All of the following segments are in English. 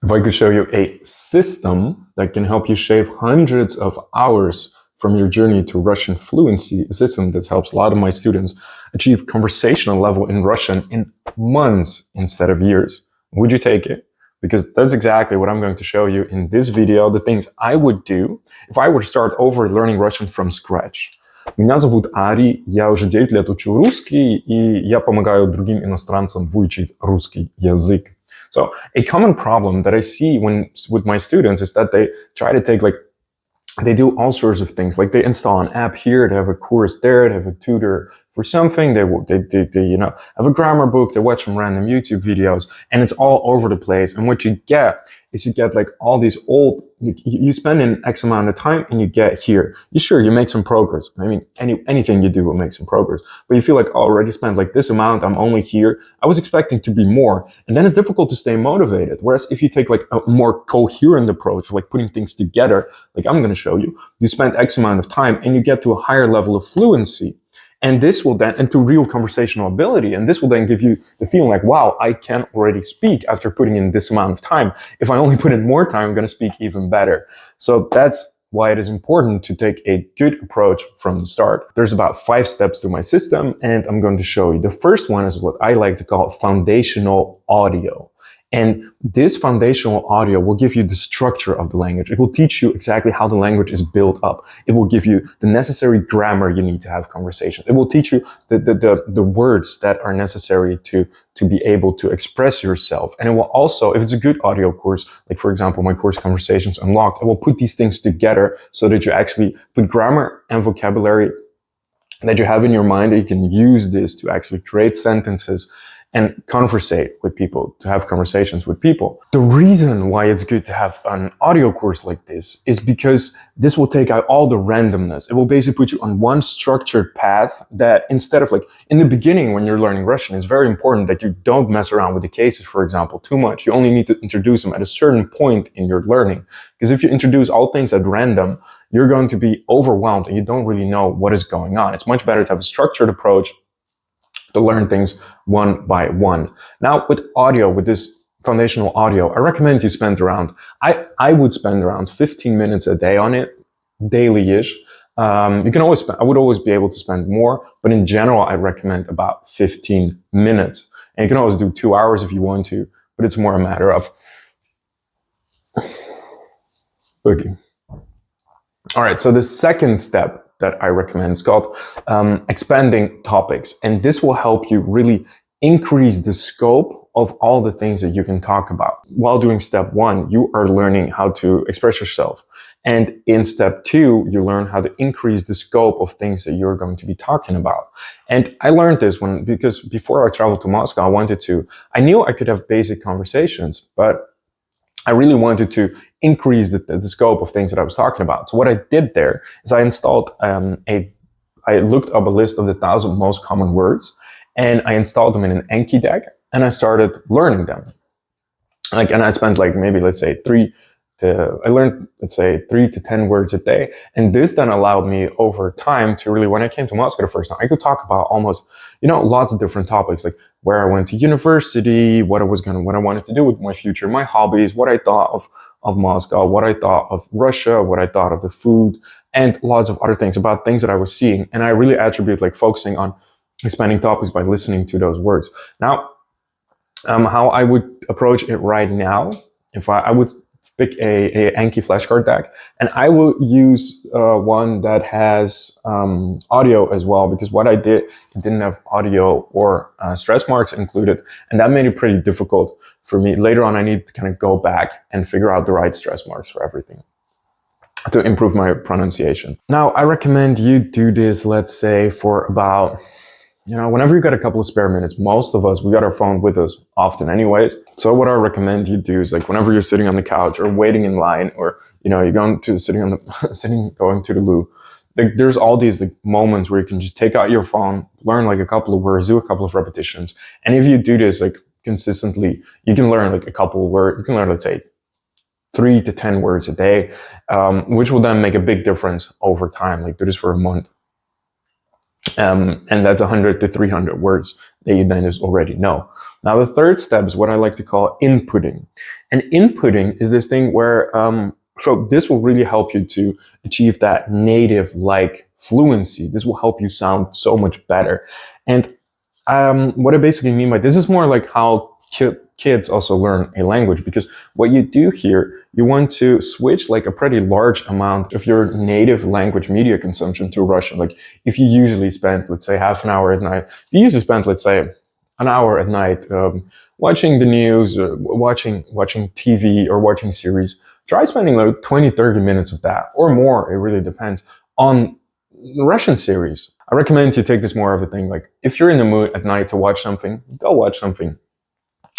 If I could show you a system that can help you shave hundreds of hours from your journey to Russian fluency, a system that helps a lot of my students achieve conversational level in Russian in months instead of years, would you take it? Because that's exactly what I'm going to show you in this video, the things I would do if I were to start over learning Russian from scratch. Меня зовут Ари, я уже 9 лет учу русский, и я помогаю другим иностранцам выучить русский язык. So a common problem that I see with my students is that they try to take they do all sorts of things. Like they install an app here, they have a course there, they have a tutor for something, they have a grammar book, they watch some random YouTube videos, and it's all over the place. And what you get is you get like all these old, you spend an X amount of time and you get here. You make some progress. I mean, anything you do will make some progress, but you feel like, oh, I already spent like this amount, I'm only here. I was expecting to be more. And then it's difficult to stay motivated. Whereas if you take like a more coherent approach, like putting things together, like I'm going to show you, you spend X amount of time and you get to a higher level of fluency. And this will then, and to real conversational ability, and this will then give you the feeling like, wow, I can already speak after putting in this amount of time. If I only put in more time, I'm going to speak even better. So that's why it is important to take a good approach from the start. There's about 5 steps to my system, and I'm going to show you. The first one is what I like to call foundational audio. And this foundational audio will give you the structure of the language. It will teach you exactly how the language is built up. It will give you the necessary grammar you need to have conversation. It will teach you the words that are necessary to be able to express yourself. And it will also, if it's a good audio course, like for example, my course Conversations Unlocked, it will put these things together so that you actually put grammar and vocabulary that you have in your mind, that you can use this to actually create sentences and conversate with people, to have conversations with people. The reason why it's good to have an audio course like this is because this will take out all the randomness. It will basically put you on one structured path that instead of like, in the beginning when you're learning Russian, it's very important that you don't mess around with the cases, for example, too much. You only need to introduce them at a certain point in your learning. Because if you introduce all things at random, you're going to be overwhelmed and you don't really know what is going on. It's much better to have a structured approach to learn things one by one. Now with audio, with this foundational audio, I recommend you spend around, I would spend around 15 minutes a day on it, daily-ish. You can always I would always be able to spend more, but in general, I recommend about 15 minutes. And you can always do 2 hours if you want to, but it's more a matter of booking. All right, so the second step that I recommend is called expanding topics. And this will help you really increase the scope of all the things that you can talk about. While doing step 1, you are learning how to express yourself. And in step 2, you learn how to increase the scope of things that you're going to be talking about. And I learned this because before I traveled to Moscow, I knew I could have basic conversations, but I really wanted to increase the scope of things that I was talking about. So what I did there is I installed I looked up a list of the 1,000 most common words, and I installed them in an Anki deck, and I started learning them. And I spent maybe let's say 3 to 10 words a day. And this then allowed me over time to really, when I came to Moscow the first time, I could talk about almost, lots of different topics, like where I went to university, what I wanted to do with my future, my hobbies, what I thought of Moscow, what I thought of Russia, what I thought of the food, and lots of other things about things that I was seeing. And I really attribute focusing on expanding topics by listening to those words. Now, how I would approach it right now, if I would pick a Anki flashcard deck, and I will use one that has audio as well, because what I did, it didn't have audio or stress marks included, and that made it pretty difficult for me. Later on, I need to kind of go back and figure out the right stress marks for everything to improve my pronunciation. Now, I recommend you do this, let's say, for about, whenever you got a couple of spare minutes. Most of us, we got our phone with us often anyways. So what I recommend you do is whenever you're sitting on the couch or waiting in line, or, you're going to going to the loo, there's all these moments where you can just take out your phone, learn a couple of words, do a couple of repetitions. And if you do this consistently, you can learn a couple of words. You can learn, let's say, 3 to 10 words a day, which will then make a big difference over time. Do this for a month. And that's 100 to 300 words that you then just already know. Now, the third step is what I like to call inputting. And inputting is this thing where, so this will really help you to achieve that native-like fluency. This will help you sound so much better. And what I basically mean by this is more like how kids also learn a language, because what you do here, you want to switch like a pretty large amount of your native language media consumption to Russian. Like if you usually spend, let's say, half an hour at night, if you usually spend, let's say, an hour at night watching the news, watching TV or watching series, try spending like 20, 30 minutes of that or more, it really depends, on Russian series. I recommend you take this more of a thing, like if you're in the mood at night to watch something, go watch something.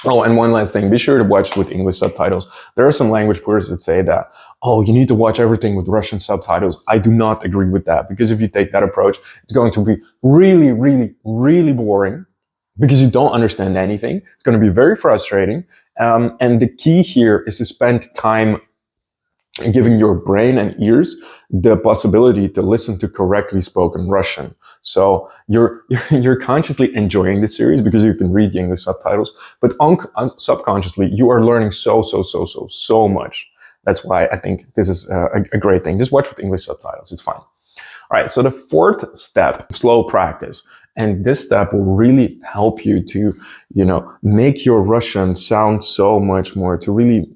Oh, and one last thing, be sure to watch with English subtitles. There are some language purists that say that, oh, you need to watch everything with Russian subtitles. I do not agree with that, because if you take that approach, it's going to be really, really, really boring because you don't understand anything. It's going to be very frustrating. And the key here is to spend time giving your brain and ears the possibility to listen to correctly spoken Russian. So you're consciously enjoying the series because you can read the English subtitles, but subconsciously you are learning so much. That's why I think this is a great thing. Just watch with English subtitles. It's fine. All right. So the fourth step, slow practice. And this step will really help you to, make your Russian sound so much more, to really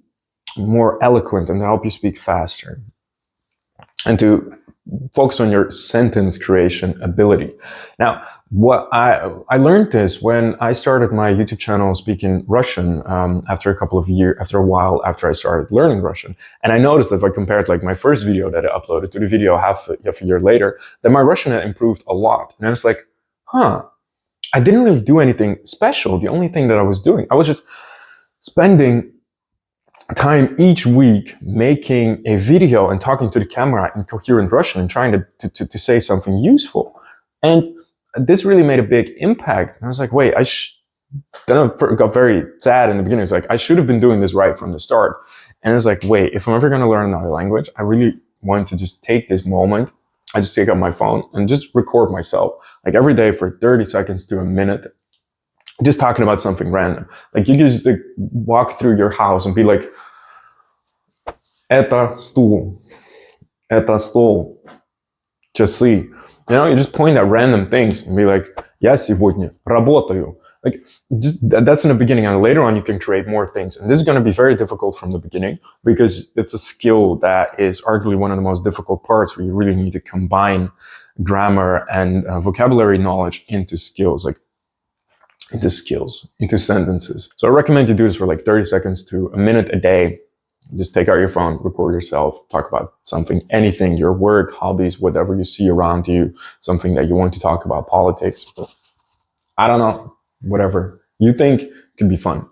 more eloquent and to help you speak faster, and to focus on your sentence creation ability. Now, what I learned this when I started my YouTube channel speaking Russian after a while after I started learning Russian. And I noticed that if I compared like my first video that I uploaded to the video half a year later, that my Russian had improved a lot. And I was like, I didn't really do anything special. The only thing that I was doing, I was just spending time each week making a video and talking to the camera in coherent Russian and trying to say something useful. And this really made a big impact. And I was like, wait, then I got very sad in the beginning. It's like, I should have been doing this right from the start. And it's like, wait, if I'm ever going to learn another language, I really want to just take this moment. I just take out my phone and just record myself like every day for 30 seconds to a minute, just talking about something random. Like you just like, walk through your house and be like, это стул, часы. You just point at random things and be like, я сегодня работаю. Like, just that's in the beginning, and later on you can create more things. And this is going to be very difficult from the beginning because it's a skill that is arguably one of the most difficult parts, where you really need to combine grammar and vocabulary knowledge into skills, into sentences. So I recommend you do this for like 30 seconds to a minute a day. Just take out your phone, record yourself, talk about something, anything, your work, hobbies, whatever you see around you, something that you want to talk about, politics. I don't know, whatever you think could be fun.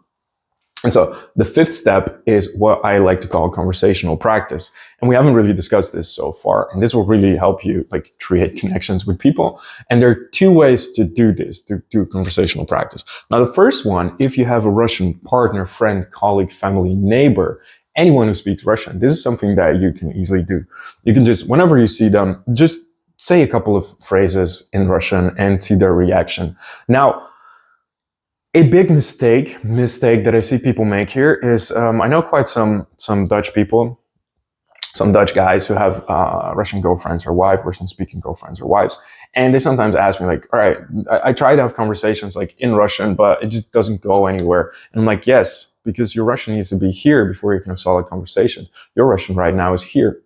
And so the fifth step is what I like to call conversational practice. And we haven't really discussed this so far. And this will really help you like create connections with people. And there are two ways to do this, to do conversational practice. Now, the first one, if you have a Russian partner, friend, colleague, family, neighbor, anyone who speaks Russian, this is something that you can easily do. You can just, whenever you see them, just say a couple of phrases in Russian and see their reaction. Now, a big mistake that I see people make here is, I know quite some Dutch people, some Dutch guys who have Russian girlfriends or wives, Russian-speaking girlfriends or wives, and they sometimes ask me like, all right, I try to have conversations like in Russian, but it just doesn't go anywhere. And I'm like, yes, because your Russian needs to be here before you can have solid conversations. Your Russian right now is here.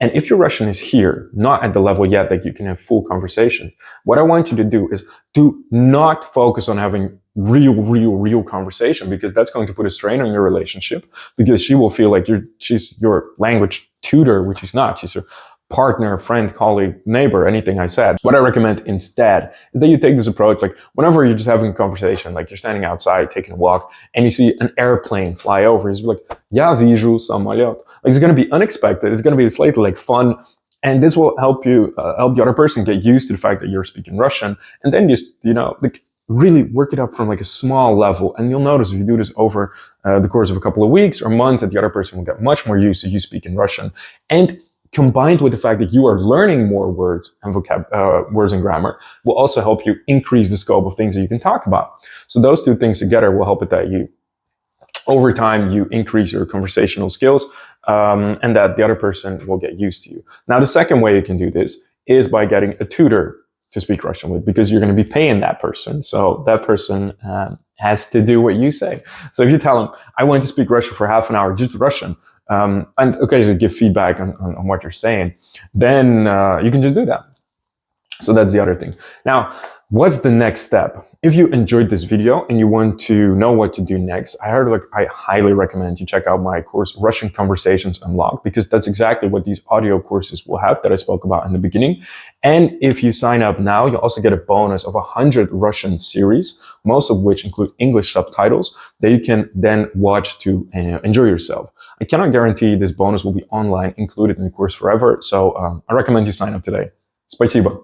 And if your Russian is here, not at the level yet that you can have full conversation, what I want you to do is do not focus on having real conversation, because that's going to put a strain on your relationship, because she will feel like she's your language tutor, which she's not. She's your partner, friend, colleague, neighbor, anything I said. What I recommend instead is that you take this approach, like whenever you're just having a conversation, like you're standing outside, taking a walk, and you see an airplane fly over, you're like, я вижу самолет. Like it's going to be unexpected. It's going to be slightly like fun. And this will help you, help the other person get used to the fact that you're speaking Russian. And then just, like really work it up from like a small level. And you'll notice if you do this over the course of a couple of weeks or months, that the other person will get much more used to you speaking Russian. And combined with the fact that you are learning more words and words and grammar, will also help you increase the scope of things that you can talk about. So those two things together will help it that you, over time, you increase your conversational skills, and that the other person will get used to you. Now, the second way you can do this is by getting a tutor to speak Russian with, because you're going to be paying that person. So that person has to do what you say. So if you tell them, I want to speak Russian for half an hour, just Russian, and occasionally give feedback on what you're saying, then you can just do that. So that's the other thing. Now, what's the next step? If you enjoyed this video and you want to know what to do next, I highly recommend you check out my course, Russian Conversations Unlocked, because that's exactly what these audio courses will have that I spoke about in the beginning. And if you sign up now, you'll also get a bonus of 100 Russian series, most of which include English subtitles that you can then watch to enjoy yourself. I cannot guarantee this bonus will be online included in the course forever, so I recommend you sign up today. Спасибо.